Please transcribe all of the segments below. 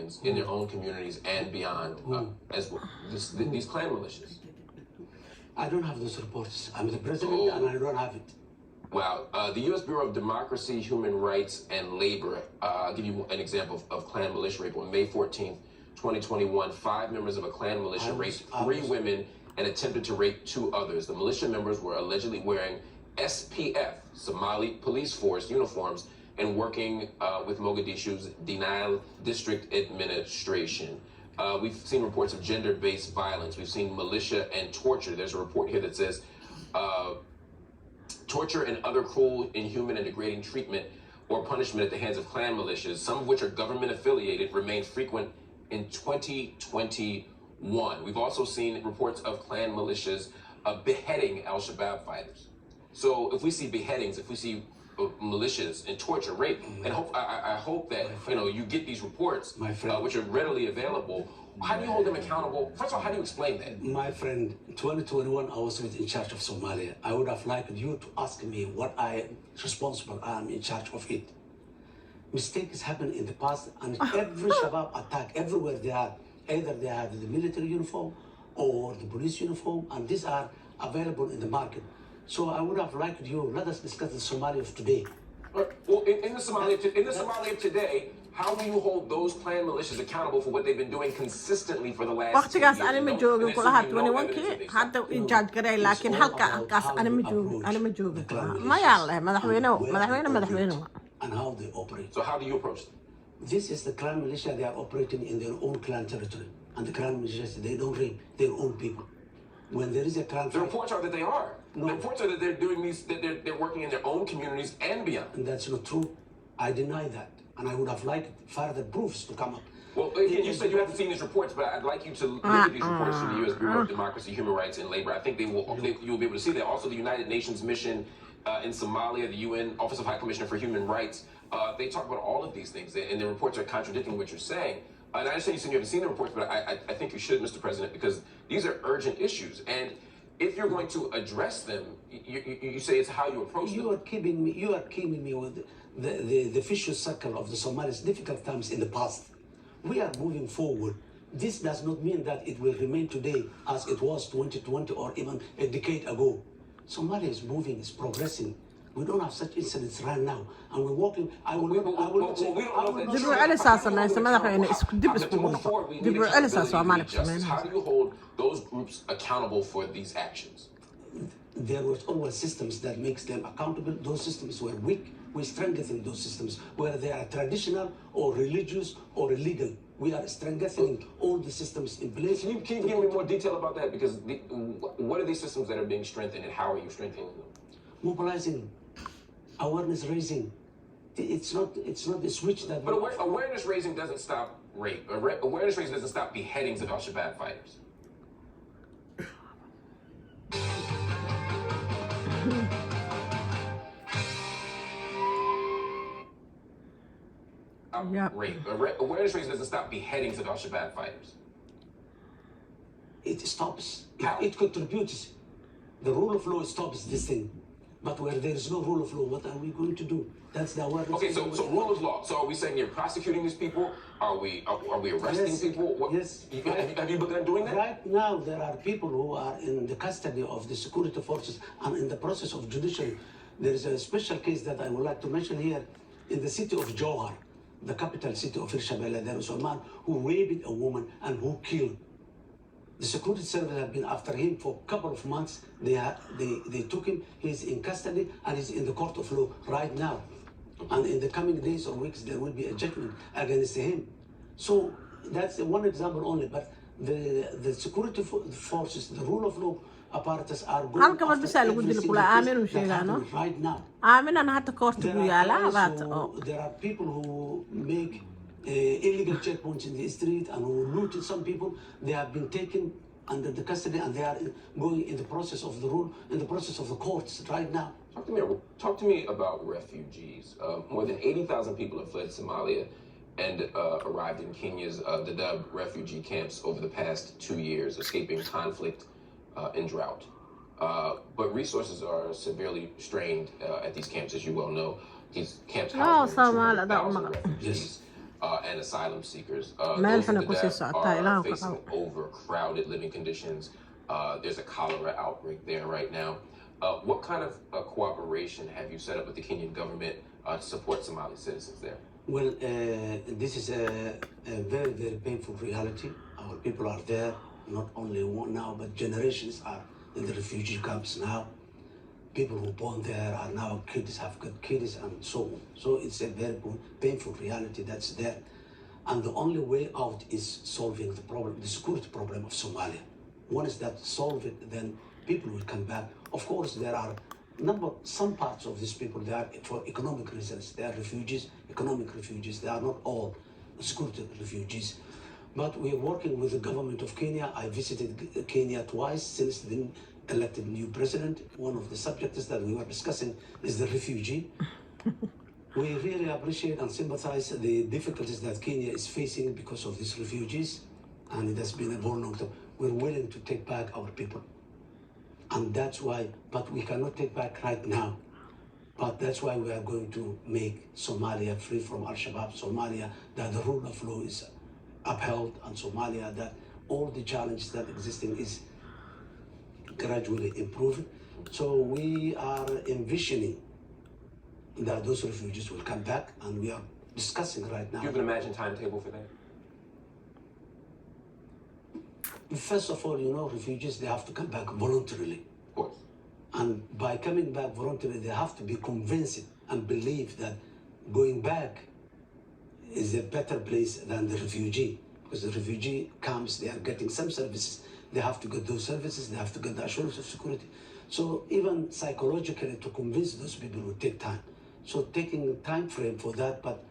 civilians in their own communities and beyond, as well. These clan militias. I don't have those reports. I'm the president and I don't have it. Wow. The U.S. Bureau of Democracy, Human Rights, and Labor, I'll give you an example of clan militia rape. On May 14th, 2021, 5 members of a clan militia raped 3 women and attempted to rape 2 others. The militia members were allegedly wearing SPF, Somali Police Force uniforms, and working with Mogadishu's Denial District Administration. We've seen reports of gender-based violence. We've seen militia and torture. There's a report here that says torture and other cruel, inhuman, and degrading treatment or punishment at the hands of clan militias, some of which are government-affiliated, remain frequent in 2021. We've also seen reports of clan militias beheading al-Shabaab fighters. So if we see beheadings, if we see militias and torture, rape, and I hope that you get these reports, which are readily available. How do you hold them accountable? First of all, how do you explain that? My friend, 2021, I was in charge of Somalia. I would have liked you to ask me what I am responsible. I am in charge of it. Mistakes happen in the past, and every Shabab attack, everywhere they are, either they have the military uniform or the police uniform, and these are available in the market. So I would have liked you, let us discuss the Somalia of today. Well, in the Somalia of today, how do you hold those clan militias accountable for what they've been doing consistently for the last 10 years? waqtigaas ani ma joogin kulaha 21kii hadda in judge garay laakiin halkaas ani ma joogin ma yaale madaxweyne And how they operate. So how do you approach them? This is the clan militia. They are operating in their own clan territory, and the clan militia, they don't rape their own people. When there is a clan The reports are that they are. No. The reports are that they're doing these. That they're working in their own communities and beyond. and that's not true. I deny that, and I would have liked further proofs to come up. Well, again, you said you haven't seen these reports, but I'd like you to look at these reports from the U.S. Bureau of Democracy, Human Rights, and Labor. I think you'll be able to see that. Also, the United Nations mission in Somalia, the UN Office of High Commissioner for Human Rights, they talk about all of these things, and the reports are contradicting what you're saying. And I understand you said you haven't seen the reports, but I think you should, Mr. President, because these are urgent issues. And if you're going to address them, you say it's how you approach them. You are keeping me with the vicious circle of the Somalis' difficult times in the past. We are moving forward. This does not mean that it will remain today as it was 2020 or even a decade ago. Somalia is moving, is progressing. We don't have such incidents right now, and we're walking. I will not say. dib u celisaa samaysa madaxweyne dib iskugu noqo dib u celisaa Soomaaliya ku sameynaysa How do you hold those groups accountable for these actions? There was always systems that makes them accountable. Those systems were weak. We strengthen those systems, whether they are traditional or religious or illegal. We are strengthening all the systems in place. Can you give me more detail about that? Because what are these systems that are being strengthened, and how are you strengthening them? Mobilizing, awareness raising. It's not the switch that. But awareness raising doesn't stop rape. Awareness raising doesn't stop beheadings of al-Shabaab fighters. Yep. Rape. Awareness raising doesn't stop beheadings of al-Shabaab fighters. It stops. How? It contributes. The rule of law stops this thing. But where there is no rule of law, what are we going to do? That's the awareness. Okay, so rule of law. So are we saying you're prosecuting these people? Are we arresting people? Yes. Have you begun doing that? Right now, there are people who are in the custody of the security forces and in the process of judiciary. There is a special case that I would like to mention here. In the city of Jowhar, the capital city of Hirshabelle, there was a man who raped a woman and who killed. The security service have been after him for a couple of months. They took him. He's in custody and he's in the court of law right now. And in the coming days or weeks, there will be a judgment against him. So that's one example only. But the security forces, the rule of law apparatus are going halka mar bisa lagu dil kula aamin u sheegano right now. aaminan hadda koorta ku yaala There are people who make illegal checkpoints in the street and who looted some people. They have been taken under the custody and they are going in the process of the rule, in the process of the courts right now. Talk to me about refugees. More than 80,000 people have fled Somalia and arrived in Kenya's Dadaab refugee camps over the past 2 years, escaping conflict and drought. But resources are severely strained at these camps, as you well know. These camps house more than 200,000 refugees. and asylum seekers. meel Those xuna that kusii socotaa are ilaahu ka facing qabo overcrowded living conditions. There's a cholera outbreak there right now. What kind of cooperation have you set up with the Kenyan government to support Somali citizens there? Well, this is a very, very painful reality. Our people are there, not only one now, but generations are in the refugee camps now. People who born there are now kids, have got kids, and so on. So it's a very painful reality that's there. And the only way out is solving the problem, the security problem of Somalia. Once that solve it, then people will come back. Of course, there are some parts of these people, they are for economic reasons. They are refugees, economic refugees. They are not all security refugees. But we are working with the government of Kenya. I visited Kenya twice since the elected new president. One of the subjects that we were discussing is the refugee. We really appreciate and sympathize the difficulties that Kenya is facing because of these refugees. And it has been a very long time. We're willing to take back our people. And that's why, but we cannot take back right now. But that's why we are going to make Somalia free from Al-Shabaab. Somalia, that the rule of law is upheld, and Somalia, that all the challenges that existing is gradually improving. So we are envisioning that those refugees will come back, and we are discussing right now. Do you have an imagined timetable for that? First of all, refugees, they have to come back voluntarily. Of course. And by coming back voluntarily, they have to be convinced and believe that going back is a better place than the refugee. Because the refugee camps, they are getting some services. They have to get those services, they have to get the assurance of security. So even psychologically, to convince those people will take time. So taking a time frame for that, but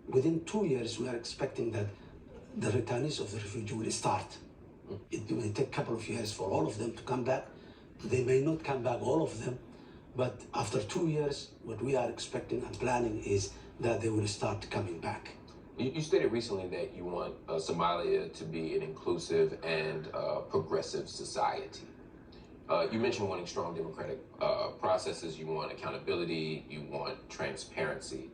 within 2 years, we are expecting that the returnees of the refugee will start. It will take a couple of years for all of them to come back. They may not come back, all of them, but after 2 years, what we are expecting and planning is that they will start coming back. You stated recently that you want Somalia to be an inclusive and progressive society. You mentioned wanting strong democratic processes, you want accountability, you want transparency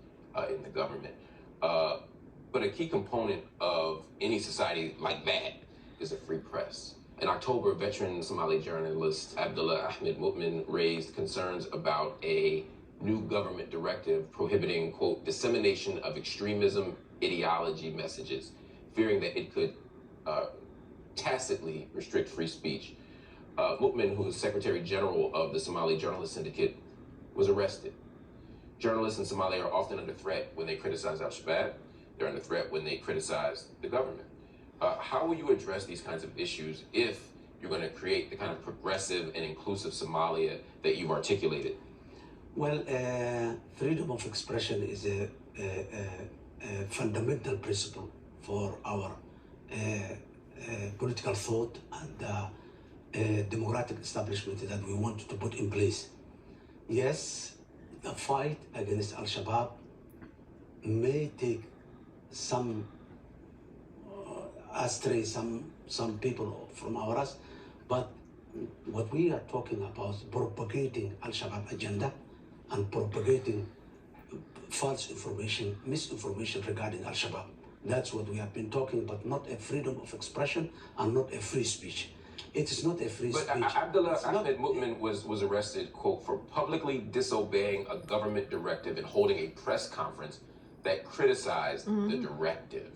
in the government. But a key component of any society like that is a free press. In October, veteran Somali journalist Abdullah Ahmed Mutmin raised concerns about a new government directive prohibiting, quote, dissemination of extremism ideology messages, fearing that it could tacitly restrict free speech. Mutmin, who is Secretary General of the Somali Journalist Syndicate, was arrested. Journalists in Somalia are often under threat when they criticize Al-Shabaab. They're under threat when they criticize the government. How will you address these kinds of issues if you're going to create the kind of progressive and inclusive Somalia that you've articulated? Well, freedom of expression is a fundamental principle for our political thought and democratic establishment that we want to put in place. Yes, the fight against Al-Shabaab may take some astray some people from us, but what we are talking about is propagating Al-Shabaab agenda and propagating false information, misinformation regarding Al-Shabaab. That's what we have been talking about, not a freedom of expression and not a free speech. It is not a free speech. But Abdullah Ahmed Mutmin was arrested, quote, for publicly disobeying a government directive and holding a press conference that criticized the directive.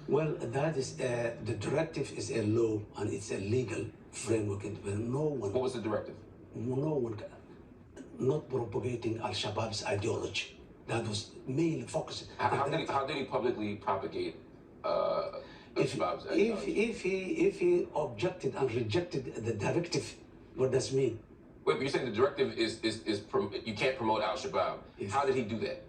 Well, that is the directive is a law and it's a legal framework. No one. What was the directive? No one, not propagating Al-Shabaab's ideology. That was mainly focused. How did he publicly propagate Al-Shabaab's ideology? If he objected and rejected the directive, what does it mean? Wait, but you're saying the directive is you can't promote Al-Shabaab. How did he do that?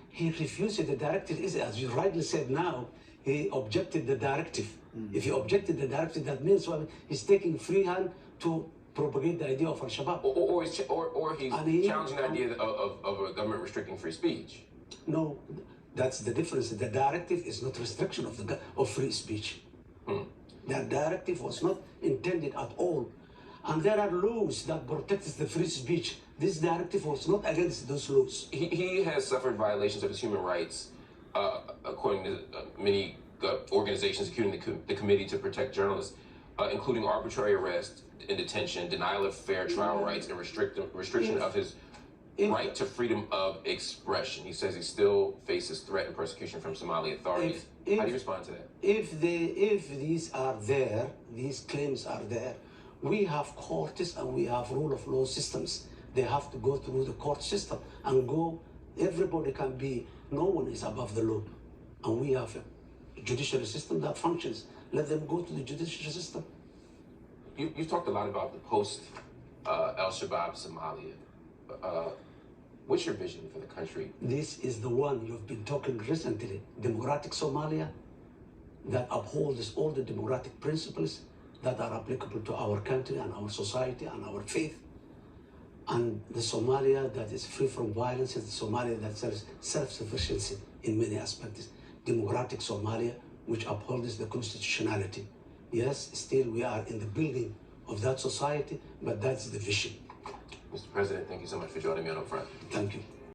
He refused the directive. As you rightly said now, he objected the directive. If he objected the directive, that means he's taking free hand to propagate the idea of Al-Shabaab. Or he's challenging the idea of a government restricting free speech. No, that's the difference. The directive is not restriction of free speech. That directive was not intended at all. And there are laws that protect the free speech. This directive was not against those laws. He has suffered violations of his human rights according to many organizations, including the Committee to Protect Journalists, including arbitrary arrest and detention, denial of fair trial rights, and restriction of his right to freedom of expression. He says he still faces threat and persecution from Somali authorities. How do you respond to that? If these are there, these claims are there, we have courts and we have rule of law systems. They have to go through the court system and go. Everybody can be. No one is above the law, and we have a judicial system that functions. Let them go to the judicial system. You've talked a lot about the post Al-Shabaab Somalia. What's your vision for the country? This is the one you've been talking recently, democratic Somalia, that upholds all the democratic principles that are applicable to our country and our society and our faith. And the Somalia that is free from violence is the Somalia that serves self-sufficiency in many aspects. Democratic Somalia, which upholds the constitutionality. Yes, still we are in the building of that society, but that's the vision. Mr. President, thank you so much for joining me on Upfront. Thank you.